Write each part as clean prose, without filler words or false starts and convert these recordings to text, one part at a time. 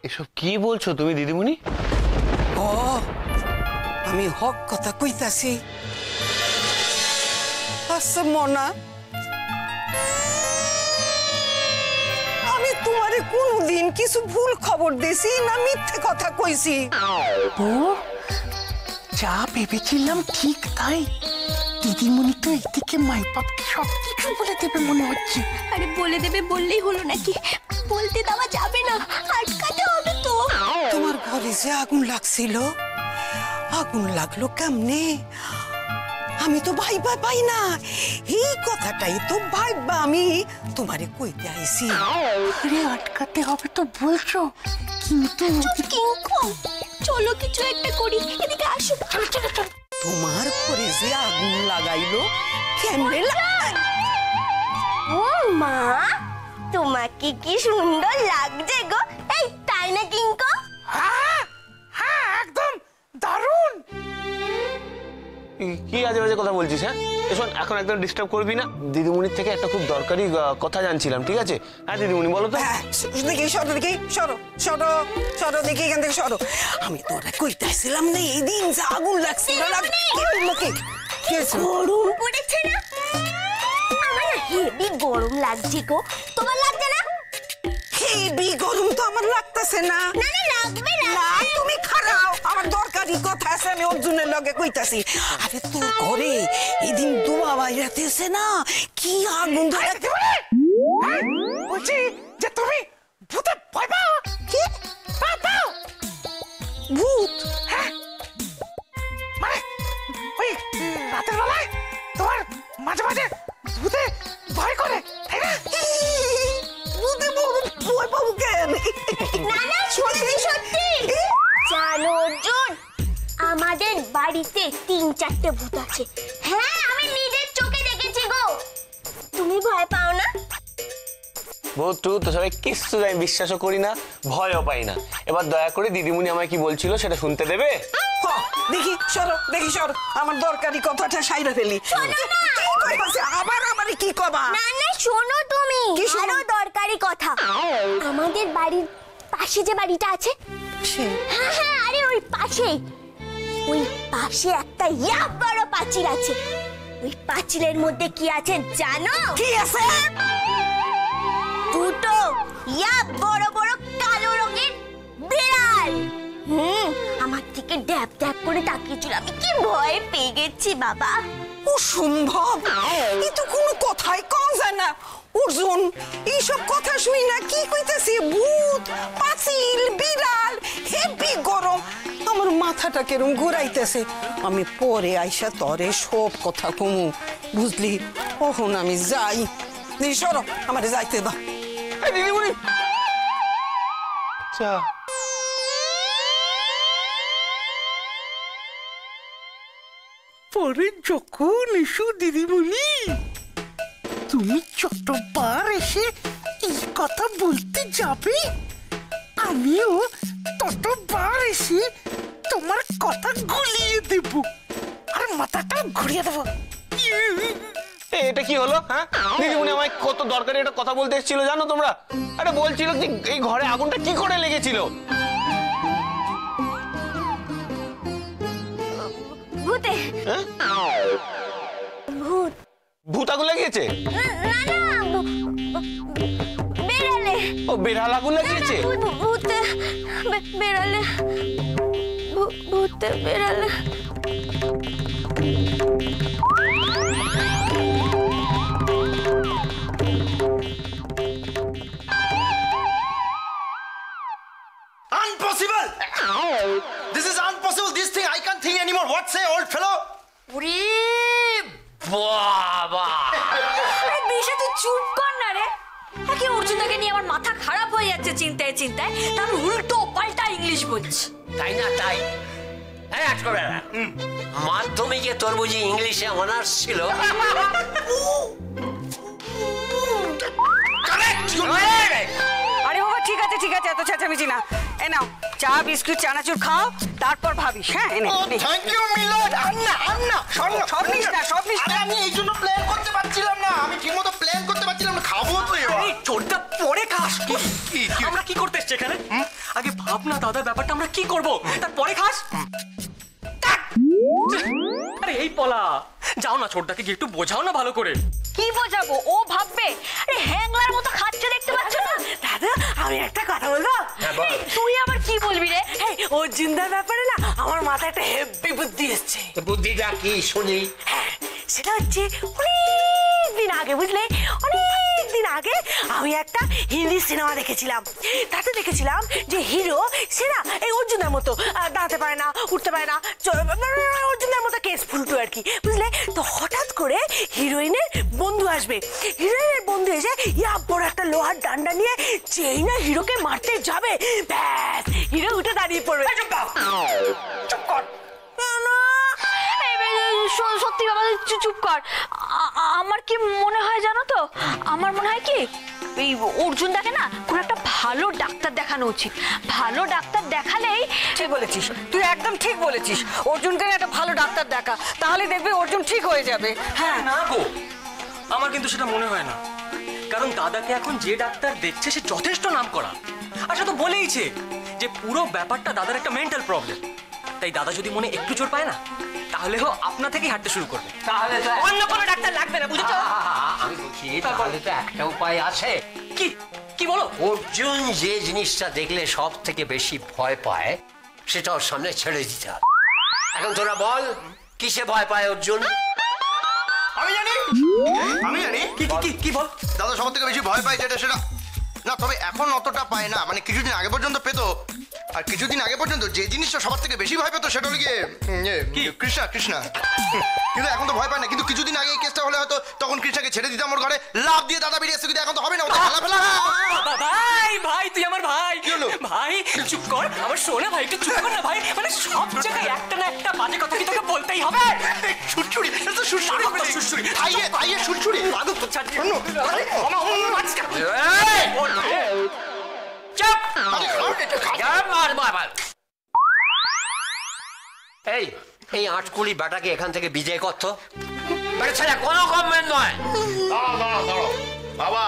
এসব কি বলছো তুমি দিদিমণি? ও আমি হক কথা কইতাছি। আচ্ছা মনা, আমি তোমারে কোনদিন কিছু ভুল খবর দিছি না মিথ্যে কথা কইছি? যা ভেবেছিলাম ঠিক তাই। দিদিমণি তো এদিকে মাইপাপকে সবকিছু বলে দেবে মনে হচ্ছে। আরে বলে দেবে বললেই হলো নাকি? বলতে দেওয়া যাবে না, আটকাতে হবে তো। তোমার ঘরে যে আগুন লাগছিল, আগুন লাগলো কেমনে? আমি তো ভাইবা পাই না, এই কথাটাই তো ভাইবা আমি তোমারে কইতে আইছি। আরে আটকাতে হবে তো বলছো, কিন্তু চলো কিছু একটা করি, এদিকে আসো। চলো চলো চলো। তোমার ঘরে যে আগুন লাগাইলো কেমনে? ও মা, তোমাকে কি সুন্দর লাগছে গো। এই তাই না কিঙ্কো? হ্যাঁ হ্যাঁ একদম দারুণ। কি আজে বাজে কথা বলছিস? হ্যাঁ শোন, এখন একদম ডিস্টার্ব করবি না। দিদিমণির থেকে একটা খুব দরকারি কথা জানছিলাম, ঠিক আছে? হ্যাঁ দিদিমণি বলো তো। হ্যাঁ দেখি সরো, দেখি সরো সরো সরো, দেখি এখান থেকে সরো। আমি তোরা কইতাছিলাম না এই দিন যে আগুন লাগছিল। গরম পড়েছে না? আমার হেভি গরম লাগছে গো, তোমার লাগছে না? হেভি গরম তো আমার লাগতেছে না। না না লাগবে না, তুমি খারাও, আমার দরকারি কথা আছে, আমি অর্জুনের লগে কইতাছি। আরে তোর ঘরে এদিন দুয়া বাইরাতেছে না, কি আগুন ধরে। বলছি যে তুমি ভূতে ভয় পাও? কি পাও? ভূত? হ্যাঁ মানে ওই রাতের বেলায় তোমার মাঝে মাঝে ভূতে ভয় করে, তাই না? ভূতে ভয় পাবো কেন? না না সত্যি সত্যি। জানো অর্জুন, আমাদের বাড়িতে ৩-৪টে ভূত আছে। হ্যাঁ আমি নিজের চোখে দেখেছি গো। তুমি ভয় পাও না? বহুত ট্রু তো, সবাই কিছু আমি বিশ্বাসও করি না, ভয়ও পাই না। এবার দয়া করে দিদিমণি আমায় কি বলছিল সেটা শুনতে দেবে? দেখি সরো, দেখি সরো, আমার দরকারি কথাটা সাইরা ফেলি। আবার আমারে কি কবা? না না শোনো তুমি, আরো দরকারি কথা। আমাদের বাড়ির পাশে যে বাড়িটা আছে, হ্যাঁ হ্যাঁ আরে ওই পাশেই, ওই পাশে একটা বড় পাঁচিল আছে। ওই পাঁচিলের মধ্যে কি আছে জানো? কি আছে? দুটো বড় বড় কালো রঙের বিড়াল। আমার থেকে ড্যাব ড্যাব করে তাকিয়েছিল, আমি কি ভয় পেয়ে গেছি বাবা। অসম্ভব, এ তো কোনো কথাই কম যায় না। অর্জুন এইসব কথা শুই না কি কইতেছি? ভূত, পাঁচিল, বিড়াল, হেভি গরম, আমার মাথাটা কেরম ঘুরাইতেছে। আমি পরে আইসা তরে সব কথা কমু, বুঝলি? কখন আমি যাই। সরো, আমারে যাইতে দাও। দিদিমণি আচ্ছা পরে যখন এসো দিদিমণি, তুমি যতবার এসে এই কথা বলতে যাবে, আমিও ততবার এসে তোমার কথা গুলিয়ে দেব আর মাথাটা ঘুরিয়ে দেবো। এটা কি হলো? হ্যাঁ দিদিমণি আমায় কত দরকারি একটা কথা বলতে এসেছিল জানো তোমরা? আরে বলছিল যে এই ঘরে আগুনটা কি করে লেগেছিল। ভূতে। ভূত? ভূত আগুন লাগিয়েছে? না না বেড়ালে। ও বেড়াল আগুন লাগিয়েছে? ভূতে বেড়ালে, ভূতে বেড়ালে। Impossible! This is impossible. This thing I can't think anymore. What say, old fellow? বাবা বিশা তুই চুপ কর না রে। একে অর্জুনদাকে নিয়ে আমার মাথা খারাপ হয়ে যাচ্ছে চিন্তায় চিন্তায়, তার উল্টো পাল্টা ইংলিশ বলছে। তাই না তাই? হ্যাঁ আজকে মাধ্যমিকে তোর বুঝি ইংলিশে অনার্স ছিল? আরে বাবা ঠিক আছে ঠিক আছে, এত চেঁচামেচি না। এ নাও চা বিস্কুট চানাচুর খাও, তারপর ভাবিস। হ্যাঁ এনে। থ্যাংক ইউ মিলন। সব নিস না, সব নিস না। আমি এই জন্য প্ল্যান করতে পারছিলাম না, আমি ঠিকমতো প্ল্যান করতে পারছিলাম না। খাবো তো এবার। চোরটা পরে খাস। আমরা কি করতে এসছি এখানে? আগে ভাবনা দাদার ব্যাপারটা আমরা কি করব তারপরে খাস আরে এই পলা যাও না ছোটদাকে গিয়ে একটু বোঝাও না ভালো করে কি বোঝাবো ও ভাববে আরে হ্যাংলার মতো খাচ্ছে দেখতে পাচ্ছ না দাদা আমি একটা কথা বলবো এই, তুই আবার কি বলবি রে এই অর্জুনদার ব্যাপারে না আমার মাথায় একটা হেভি বুদ্ধি এসছে। বুদ্ধিটা কি শুনি? হ্যাঁ, সেটা হচ্ছে অনেকদিন আগে বুঝলে অনেকদিন আগে আমি একটা হিন্দি সিনেমা দেখেছিলাম। তাতে দেখেছিলাম যে হিরো সে না এই অর্জুনের মতো দাঁড়াতে পারে না উঠতে পারে না অর্জুনের মতো কেস ফুলটু আর কি বুঝলে। তো হঠাৎ করে হিরোইনের বন্ধু আসবে, হিরোইনের বন্ধু এসে ইয়া বড় একটা লোহার ডান্ডা নিয়ে যেই না হিরোকে মারতে যাবে ব্যাস হিরো উঠে দাঁড়িয়ে পড়বে। চুপ কর। সত্যি বাবা চুপ কর। আমার কি মনে হয় জানো তো, আমার মনে হয় কি এই অর্জুনদাকে না কোন একটা ভালো ডাক্তার দেখানো উচিত। ভালো ডাক্তার দেখালেই ঠিক বলেছিস, তুই একদম ঠিক বলেছিস। অর্জুনকে একটা ভালো ডাক্তার দেখা, তাহলে দেখবি অর্জুন ঠিক হয়ে যাবে। হ্যাঁ না গো, আমার কিন্তু সেটা মনে হয় না, কারণ দাদাকে এখন যে ডাক্তার দেখছে সে যথেষ্ট নাম করা। আর সে তো বলেইছে যে পুরো ব্যাপারটা দাদার একটা মেন্টাল প্রবলেম। তাই দাদা যদি মনে একটু জোর পায় না তাহলে আপনা থেকেই হাঁটতে শুরু করবে। তাহলে তো অন্য কোনো ডাক্তার লাগবে না, বুঝেছো? আমি বলছি তাহলে তো একটা উপায় আছে। কি কি বলো? অর্জুন যে জিনিসটা দেখলে সব থেকে বেশি ভয় পায় সেটা ওর সামনে ছেড়ে দিতে হবে। এখন তোরা বল, কিসে ভয় পায় অর্জুন? আমি জানি কি কি কি বল? দাদা সবার থেকে বেশি ভয় পায় যেটা সেটা না, তবে এখন অতটা পায় না, মানে কিছুদিন আগে পর্যন্ত পেতো। আর কিছুদিন আগে পর্যন্ত যে জিনিসটা সবার থেকে বেশি ভয় পেতো সেটা হলো গিয়ে কৃষ্ণা। কিন্তু এখন তো ভয় পায় না, কিন্তু কিছুদিন আগে এই কেসটা হলে হয়তো তখন কৃষ্ণাকে ছেড়ে দিতাম ওর ঘরে, লাভ দিয়ে দাদা বেরিয়ে এসে, কিন্তু এখন তো হবে না। ভাই ভাই তুই আমার ভাই। ভাই চুপ কর, আমার শোনা ভাই একটু চুপ কর না ভাই। মানে সব জায়গায় একটা না একটা বাজে কথা কি তোকে বলতেই হবে? সুরছুরি ভাইয়ে সুরছুরি মাদক তো ছাড় এই এই আটকুলি বেটাকে এখান থেকে বিজয় করতো। বেটা ছেলে কোনো গভর্নমেন্ট নয়। বাবা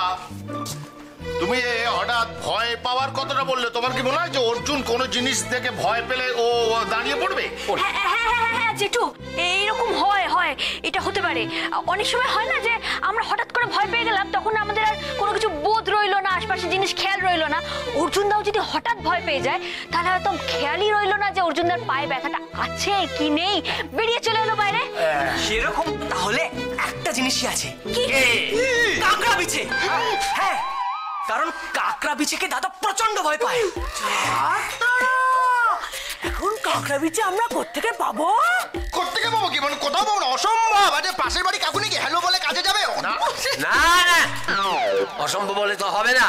তুমি হঠাৎ ভয় পাওয়ার কথাটা বললে, তোমার কি মনে হয় যে অর্জুন কোনো জিনিস থেকে ভয় পেলে ও দাঁড়িয়ে পড়বে? হ্যাঁ জেঠু, এইরকম হয়, এটা হতে পারে। অনেক সময় হয় না যে আমরা হঠাৎ করে ভয় পেয়ে গেলাম, তখন আমাদের আর কোনো কিছু বোধ রইলো না, আশপাশের জিনিস খেয়াল রইলো না। অর্জুনদাও যদি হঠাৎ ভয় পেয়ে যায় তাহলে হয়তো খেয়ালই রইলো না যে অর্জুনদার পায়ে ব্যথাটা আছে কি নেই, বেরিয়ে চলে এলো বাইরে। সেরকম তাহলে একটা জিনিসই আছে, কাকড়া বিছে। হ্যাঁ, কারণ কাকড়া বিছেকে দাদা প্রচন্ড ভয় পায়। এখন কাঁকড়া বিচে আমরা কোত্থেকে পাবো? কোত্থেকে পাবো কি, মানে কোথাও পাবো না, অসম্ভব। আরে পাশের বাড়ি কাকু নাকি হ্যালো বলে কাজে যাবে? না না, অসম্ভব বলে তো হবে না।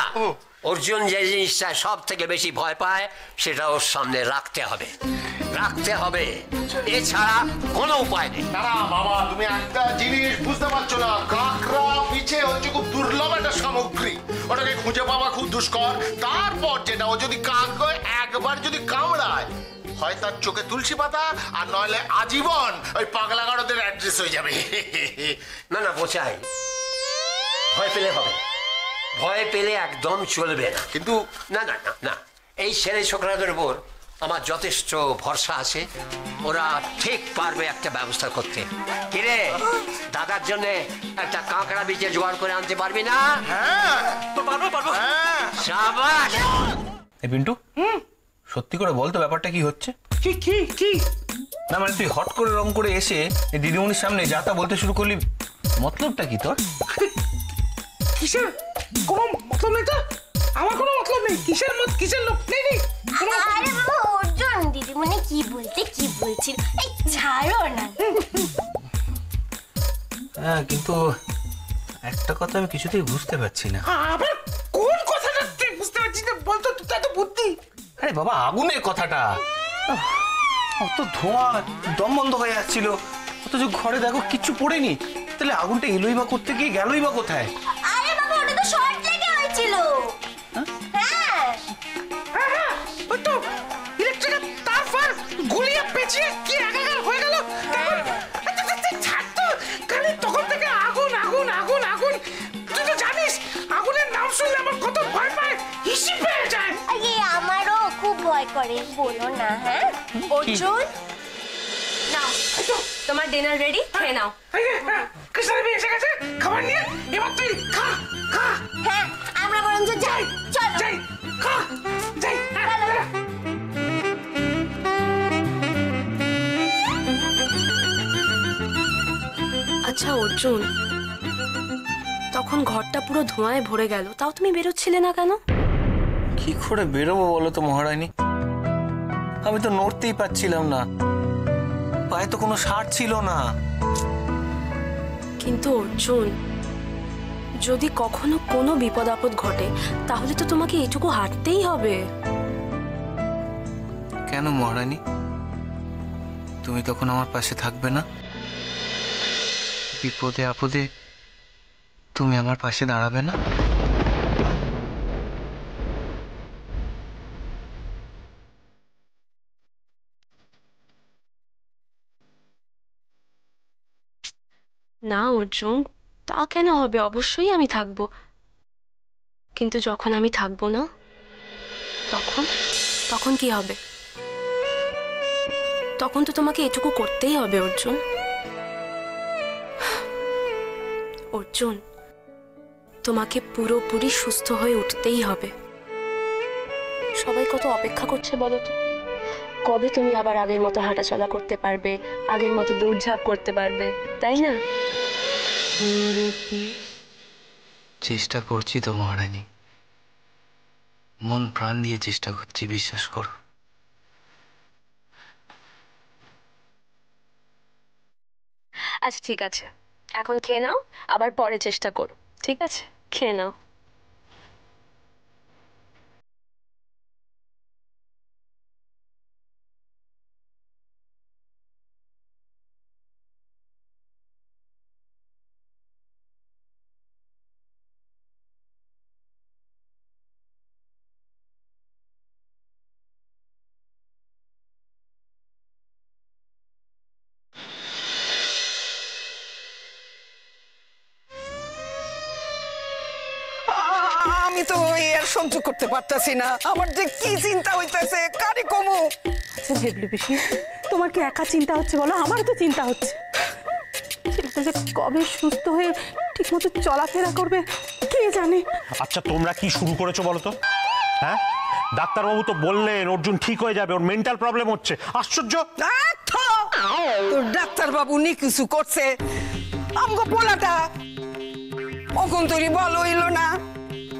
অর্জুন যে জিনিসটা সব থেকে বেশি ভয় পায় সেটা ওর সামনে রাখতে হবে, এছাড়া কোনো উপায় নেই। না বাবা, তুমি একটা জিনিস বুঝতে পারছো না, কাঁকড়া পিছে হচ্ছে খুব দুর্লভ একটা সামগ্রী, ওটাকে খুঁজে পাওয়া খুব দুষ্কর। তারপর যেটা, ও যদি একবার যদি কামড়ায়, হয় তার চোখে তুলসী পাতা, আর নইলে আজীবন ওই পাগলা গারদের অ্যাড্রেস হয়ে যাবে। না বোঝাই, ভয় পেলে হবে, ভয় পেলে একদম চলবে না। কিন্তু না, এই ছেলে ছোকরাদের উপর আমার যথেষ্ট ভরসা আছে, ওরা ঠিক পারবে একটা ব্যবস্থা করতে। কিরে, দাদার জন্য একটা কাঁকড়া বিচে জোগাড় করে আনতে পারবি না? পারবো। শাবাশ। এই পিন্টু, সত্যি করে বলতো ব্যাপারটা কি হচ্ছে? কি না মানে তুই হট করে রং করে এসে এই দিদিমণির সামনে যা তা বলতে শুরু করলি, মতলবটা কি তোর? কিসের কোনো মতলব নেই তো? আমার কোনো মতলব নেই। কিসের লোক নেই। আরে বাবা অর্জুন, দিদিমণি কি বলছিল, এই ছাড়ো না। হ্যাঁ, কিন্তু একটা কথা আমি কিছুতেই বুঝতে পারছি না। আবার কোন কথাটা তুই বুঝতে পারছিস না? বলতো তুই এত বুদ্ধি। আরে বাবা, আগুনের কথাটা, অত ধোঁয়া, দম বন্ধ হয়ে যাচ্ছিল, অথচ ঘরে দেখো কিচ্ছু পড়েনি, তাহলে আগুনটা এলোই বা করতে গিয়ে গেলই বা কোথায়? আরে বাবা, ওটা তো শর্ট লেগে হয়েছিল। হ্যাঁ, ওই তো ইলেকট্রিকের তার ফার গুলিয়ে পেঁচিয়ে কি একাকার হয়ে গেল। ছাড় তো, খালি তখন থেকে আগুন। তুই তো জানিস আগুনের নাম শুনলে আমার কত ভয় পায়, হিসি পেয়ে যায়। আরে আমারও খুব ভয় করে বলো না। হ্যাঁ অর্জুন নাও, তোমার ডিনার রেডি, খেয়ে নাও। কৃষ্ণা দেবী এসে গেছে খাবার নিয়ে, এবার তুই খা খা। হ্যাঁ আমরা বরঞ্চ যাই, চলো যাই খা যাই। আচ্ছা অর্জুন, তখন ঘরটা পুরো ধোঁয়ায় ভরে গেল, তাও তুমি বেরোচ্ছিলে না কেন? কি করে বেরোবো বলো তো মহারানী? আমি তো নড়তেই পারছিলাম না, পায়ে তো কোনো সার ছিল না। কিন্তু অর্জুন, যদি কখনো কোনো বিপদ আপদ ঘটে তাহলে তো তোমাকে এটুকু হাঁটতেই হবে। কেন মহারানী, তুমি তখন আমার পাশে থাকবে না? বিপদে আপদে তুমি আমার পাশে দাঁড়াবে না? না অর্জুন, তা কেন হবে? অবশ্যই আমি থাকবো, কিন্তু যখন আমি থাকবো না তখন তখন কি হবে? তখন তো তোমাকে এটুকু করতেই হবে অর্জুন। অর্জুন, তোমাকে পুরোপুরি সুস্থ হয়ে উঠতেই হবে। সবাই কত অপেক্ষা করছে বলো তো, কবে তুমি আবার আগের মতো হাঁটাচলা করতে পারবে, আগের মতো দৌড়ঝাঁপ করতে পারবে, তাই না? চেষ্টা করছি তো মহারানী, মন প্রাণ দিয়ে চেষ্টা করছি, বিশ্বাস করো। আচ্ছা ঠিক আছে, এখন খেয়ে নাও, আবার পরে চেষ্টা করো, ঠিক আছে? খেয়ে নাও। আমি তো এর সহ্য করতে পারতাছি না, আমার যে কি চিন্তা হইতাছে কারে কমু। আচ্ছা ভেবলি পিসি, তোমার কি একা চিন্তা হচ্ছে বলো? আমারও তো চিন্তা হচ্ছে। ছেলেটা যে কবে সুস্থ হয়ে ঠিক মতো চলাফেরা করবে কে জানে। আচ্ছা তোমরা কি শুরু করেছো বলো তো? হ্যাঁ, ডাক্তারবাবু তো বললেন অর্জুন ঠিক হয়ে যাবে, ওর মেন্টাল প্রবলেম হচ্ছে। আশ্চর্য! তোর ডাক্তার বাবু নি কিছু করছে, আমগো পোলাটা অখন তৈরি বল হইল না।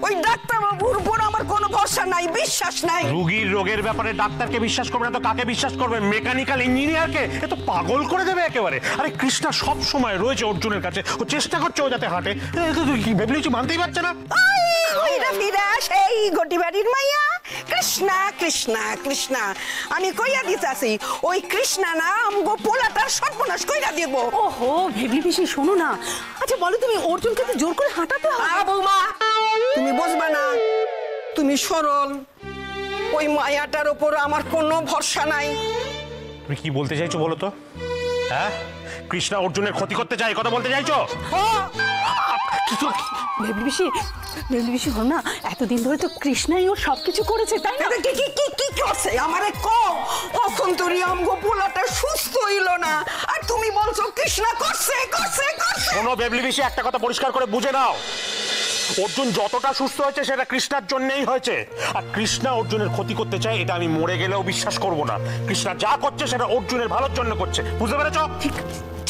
ওই ডাক্তার বাবুর উপর আমার কোনো ভরসা নাই, বিশ্বাস নাই। রোগীর রোগের ব্যাপারে ডাক্তারকে বিশ্বাস করবে না তো কাকে বিশ্বাস করবে? মেকানিক্যাল ইঞ্জিনিয়ারকে? এ তো পাগল করে দেবে একেবারে। আরে কৃষ্ণা সব সময় রয়েছে অর্জুনের কাছে, ও চেষ্টা করছে ও যাতে হাঁটে। কি ভেবলি মানতেই পারছে না। সেই গটিবাড়ির মাইয়া কৃষ্ণা কৃষ্ণা কৃষ্ণা, আমি কইয়া দিতাছি ওই কৃষ্ণা না আমগো পোলাটার সর্বনাশ কইরা দেব। ওহো ভেবলি পিসি শোনো না, আচ্ছা বলো তুমি অর্জুনকে তো জোর করে হাঁটাতে হবে? বৌমা তুমি বুঝবা না, তুমি সরল, ওই মায়াটার উপর আমার কোনো ভরসা নাই। তুমি কি বলতে চাইছো বলো তো? হ্যাঁ, কৃষ্ণা অর্জুনের ক্ষতি করতে চায়, কথা বলতে চাইছো? ভেবলি পিসি হল না, এতদিন ধরে তো কৃষ্ণাই ওর সবকিছু করেছে, তাই না? কি করছে আমারে কও। এখন তোরই আমগো পোলাটা সুস্থ হইল না, আর তুমি বলছো কৃষ্ণা করছে করছে করছে। শোনো বেবলি বিশি, একটা কথা পরিষ্কার করে বুঝে নাও, অর্জুন যতটা সুস্থ হয়েছে সেটা কৃষ্ণার জন্যই হয়েছে। আর কৃষ্ণা অর্জুনের ক্ষতি করতে চায় এটা আমি মরে গেলেও বিশ্বাস করব না। কৃষ্ণা যা করছে সেটা অর্জুনের ভালোর জন্য করছে, বুঝতে পেরেছো?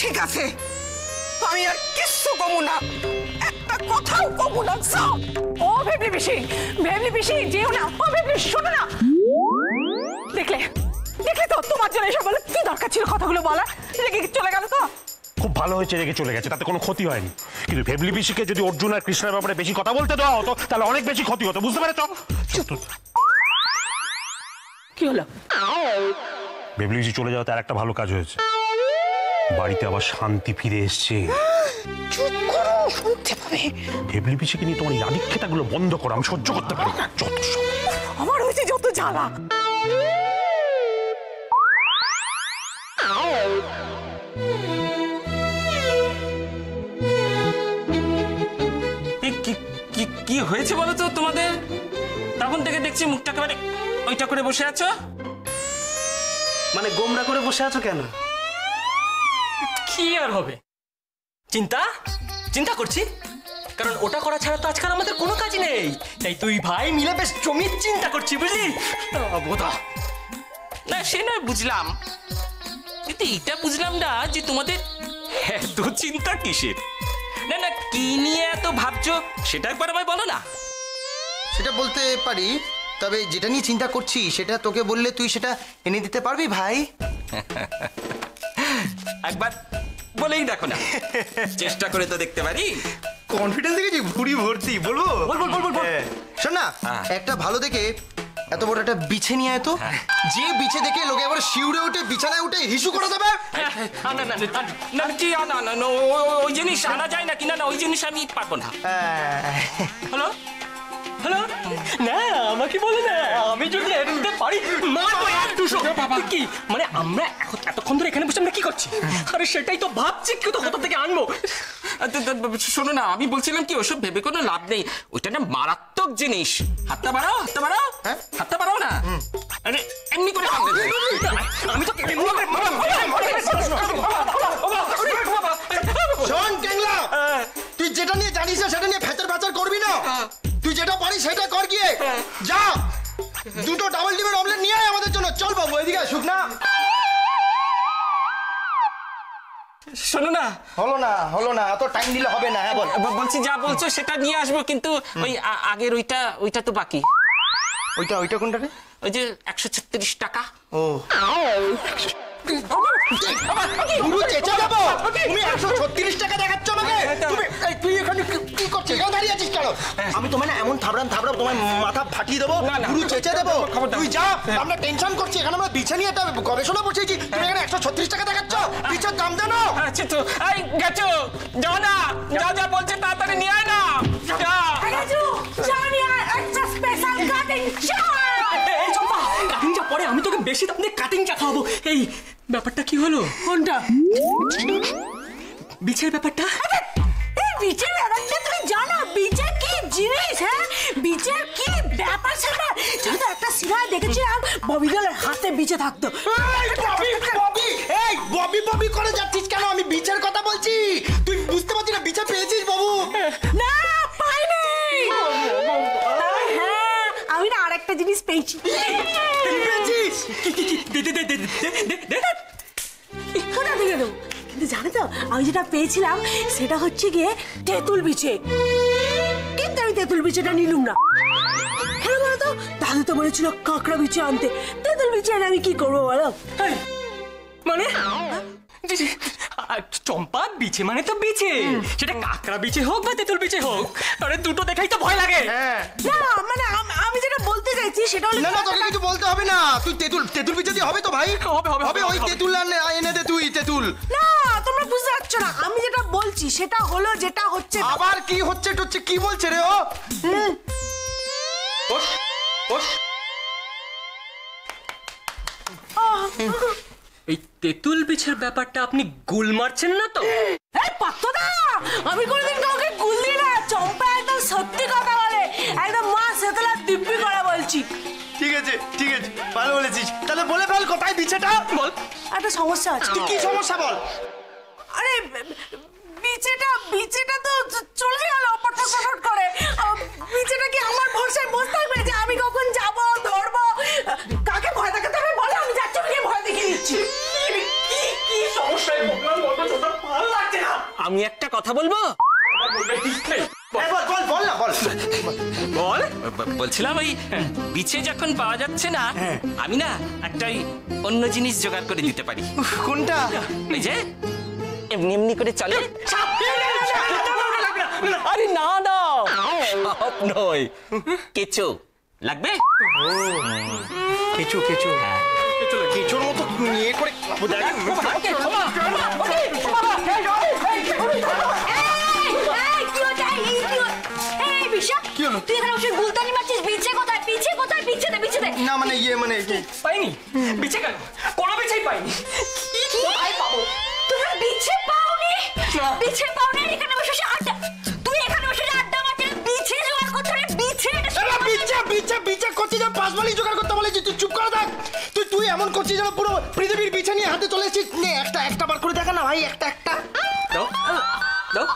ঠিক আছে, আমি আর কিচ্ছু কমু না, একটা কথাও কমু না। ও ভেবলি পিসি যেও না। ও ভেবলি শোনো না, দেখলে তো তোমার জন্য এসব বলে কি দরকার ছিল কথাগুলো বলা? রেগে চলে গেল তো। খুব ভালো হয়েছে রেগে চলে গেছে, তাতে কোনো ক্ষতি হয়নি। কিন্তু ভেবলি পিসিকে যদি অর্জুন আর কৃষ্ণের ব্যাপারে বেশি কথা বলতে দেওয়া হতো তাহলে অনেক বেশি ক্ষতি হতো, বুঝতে পেরেছো? কি হলো? ভেবলি পিসি চলে যাওয়াতে আর একটা ভালো কাজ হয়েছে, বাড়িতে আবার শান্তি ফিরে এসছে। চুপ করো, শুনতে পাবে। ভেবলি পিসিকে নিয়ে তোমার এই আদিক্ষেতাগুলো বন্ধ করো, আমি সহ্য করতে পারি না। যত সব আমার হয়েছে যত জ্বালা। কি হয়েছে বলো তো তোমাদের? তা তখন থেকে দেখছি মুখটা একেবারে ওইটা করে বসে আছো। মানে গোমরা করে বসে আছো কেন? কি আর হবে, চিন্তা চিন্তা করছি, কারণ ওটা করা ছাড়া তো আজকাল আমাদের কোনো কাজ নেই। তাই তুই ভাই মিলে বেশ জমির চিন্তা করছি, বুঝলি? বোধা না, সে নয় বুঝলাম, কিন্তু এটা বুঝলাম না যে তোমাদের এত চিন্তা কিসের। না না, কি নিয়ে এত ভাবছো সেটা একবার আমায় বলো না। সেটা বলতে পারি, তবে যেটা নিয়ে চিন্তা করছি সেটা তোকে বললে তুই সেটা এনে দিতে পারবি ভাই? একবার বলেই দেখো না, চেষ্টা করে তো দেখতে পারি। কনফিডেন্স দেখেছি ভুড়ি ভর্তি, বলবো? বল বল বল বল। শোন না, একটা ভালো দেখে এত বড় একটা বিছে নিয়ে আয় তো, যে বিছে দেখে লোকে একবার শিউরে উঠে বিছানায় উঠে হিসু করে দেবে। না না না কি না না না, ওই জিনিস আনা যায় না, কিনা না ওই জিনিস আমি পারবো না। হ্যালো হ্যালো, না আমাকে বলে না, আমি যদি এনে পারি মারবো একটু। কি মানে আমরা এতক্ষণ ধরে এখানে বসে আমরা কি করছি? আরে সেটাই তো ভাবছি, কেউ তো কোথা থেকে আনবো। শোনো না, আমি বলছিলাম কি ওসব ভেবে কোনো লাভ নেই, ওইটা না মারাত্মক জিনিস। হাতটা বাড়াও, হাতটা বাড়াও, হাতটা বাড়াও না। আরে এমনি করে আমি তো শোন টেংলা, তুই যেটা নিয়ে জানিস না সেটা নিয়ে ফেচার ফেচার করবি না। তুই যেটা পারিস সেটা কর, গিয়ে যা দুটো ডাবল ডিমের অমলেট নিয়ে আয় আমাদের জন্য। চল বাবু, এদিকে আসুক না। শোনো না, হলো না, অত টাইম দিলে হবে না। হ্যাঁ বল। বলছি যা বলছো সেটা নিয়ে আসবো, কিন্তু ওই আগের ওইটা তো বাকি। ওইটা কোনটা রে? ওই যে 136 টাকা। ও পুরো চেঁচে যাবো। তুমি 136 টাকা দেখাচ্ছ আমাকে? তুই এখানে কি করছিস? এখানে দাঁড়িয়ে আছিস কেন? আমি তোমার না এমন থাবড়াম তোমার মাথা ফাটিয়ে দেবো, পুরো চেঁচে দেবো। তুই যা, আমরা টেনশন করছি এখানে, আমরা বিছে নিয়ে একটা গবেষণা বসেছি। তুমি এখানে 136 টাকা দেখাচ্ছ? বিছের দাম জানো? আচ্ছা তো এই গেছো, যাও না, যা বলছে তাড়াতাড়ি নিয়ে আয় না। যা কাটিং চা পরে, আমি তোকে বেশি দাম দিয়ে কাটিং চা খাওয়াবো। এই ব্যাপারটা কি হলো? কোনটা? বিছের ব্যাপারটা? এই বিচের ব্যাপারটা তুমি জানো? বিচের কি জিনিস? হ্যাঁ, বিচের কি ব্যাপার সেটা জানো? একটা সিনেমায় দেখেছিলাম ববি গার্লের হাতে বিচে থাকতো। এই ববি করে যাচ্ছিস কেন? আমি বিছের কথা বলছি, তুই বুঝতে পারছিস না? বিছে পেয়েছিস বাবু? না, পাইনি। হ্যাঁ, আমি না আরেকটা জিনিস পেয়েছি। পেয়েছিস? কোথা থেকে দেবো? কিন্তু জানো তো, আমি যেটা পেয়েছিলাম সেটা হচ্ছে গিয়ে তেঁতুল বিছে। কিন্তু আমি তেঁতুল বিছেটা নিলুম না। কেন বলো তো? দাদু তো বলেছিল কাঁকড়া বিছে আনতে। তেঁতুল বিছে এনে আমি কি করবো বলো? মানে চম্পা, বিছে মানে তো বিছে, সেটা কাঁকড়া বিছে হোক বা তেঁতুল বিছে হোক, আরে দুটো দেখাই তো ভয় লাগে। না মানে আমি যেটা বলতে চাইছি সেটা হলো, না তোকে কিছু বলতে হবে না। তুই তেঁতুল বিছে দিয়ে হবে তো ভাই? হবে। ওই তেঁতুল এনে দে তুই, তেঁতুল। না তোমরা বুঝতে পারছো না, আমি যেটা বলছি সেটা হলো, যেটা হচ্ছে। আবার কি হচ্ছে কি বলছে রে ও? এই তেঁতুল বিছের ব্যাপারটা আপনি গুল মারছেন না তো? এই পাত্তদা, আমি কোনোদিন কাউকে গুল দিই না। চম্পা একদম সত্যি কথা বলে, একদম মা সেতলা দিব্যি করে বলছি। ঠিক আছে ভালো বলেছিস। তাহলে বলে ফেল, কোথায় বিছেটা বল। একটা সমস্যা আছে। কি সমস্যা বল? আরে বিছেটা তো চলে গেল পটপট করে। বিছেটা কি আমার ভরসায় বসে থাকবে যে আমি কখন যাবো, ধরবো? কাকে ভয় দেখাতে হবে বলে? আমি যাচ্ছি, আমি ভয় দেখিয়ে দিচ্ছি। কি সমস্যা? আমি একটা কথা বলবো? বলছিলাম ওই বিছে যখন পাওয়া যাচ্ছে না, আমি না একটা অন্য জিনিস জোগাড় করে দিতে পারি। কোনটা? ওই যে এমনি করে চলে। আরে না নয়, কেঁচো লাগবে। কেঁচোর মতো নিয়ে করে তুই এখানে বসে গুলতানি মারছিস? বিছে কোথায়? বিছে দে। না মানে পাইনি। বিছে কেন? কোনো বিছেই পাইনি। কোথায় পাবো? তোমরা বিছে পাওনি? এখানে বসে আড্ডা, তুই এখানে বসে আড্ডা মারছিস, বিছে জোগাড় করছিস? বিছে করছিস যেন পাঁচবালি জোগাড় করতে বলেছি, তুই চুপ করে থাক। তুই এমন করছিস যেন পুরো পৃথিবীর বিছা নিয়ে হাতে চলে এসেছিস। নে একটা বার করে দেখা না ভাই, একটা দাও দাও।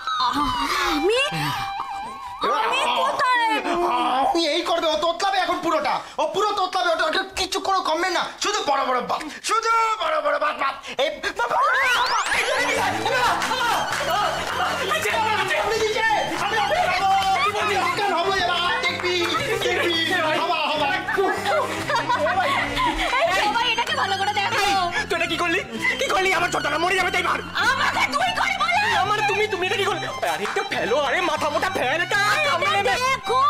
এই করবে, ও তোতলাবে এখন পুরোটা, ও পুরো তোতলাবে, ওটা কিছু কোনো কমবে না, শুধু বড় বড় বাপ, শুধু বড় বড় বাপ বাপ। এই সবাই এটাকে ভালো করে দেখো। তুই এটা কি করলি? কি করলি? আমার ছোটটা মরে যাবে তাই মার। আমাকে তুই করে বলো। আমার তুমি এটা কি করলে? আরে একটা ফেলো, আরে মাথা মোটা ফেলটা দেখো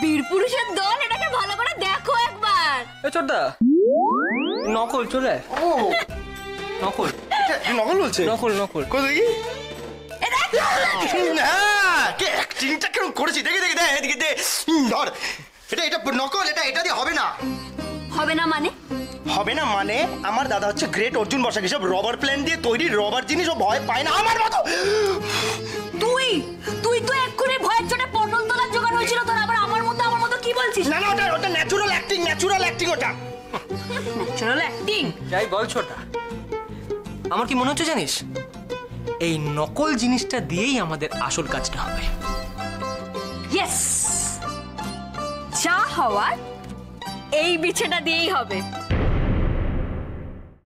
বীর পুরুষের দল, এটাকে ভালো করে দেখো একবার। এ ছোটদা, নকল চলে নকল নকল বলছে? নকল কোথায় কে অ্যাক্টিংটা কেমন করেছি? দেখে এদিকে দে, ধর। এটা নকল, এটা দিয়ে হবে না। হবে না মানে? হবে না মানে আমার দাদা হচ্ছে গ্রেট অর্জুন বসাক, সব রবার প্ল্যান দিয়ে তৈরি রবার জিনিস ও ভয় পায় না আমার মতো। তুই তো এক্ষুনি ভয়ের চোটে পটল তোলার জোগাড় হয়েছিল তোর, আবার আমার মতো কি বলছিস? না ওটা ন্যাচুরাল অ্যাক্টিং ওটা। Natural acting? যাই বল ছোটা, আমার কি মনে হচ্ছে জানিস, এই নকল জিনিসটা দিয়েই আমাদের আসল কাজটা হবে। ইয়েস, যা হওয়ার এই বিছেটা দিয়েই হবে।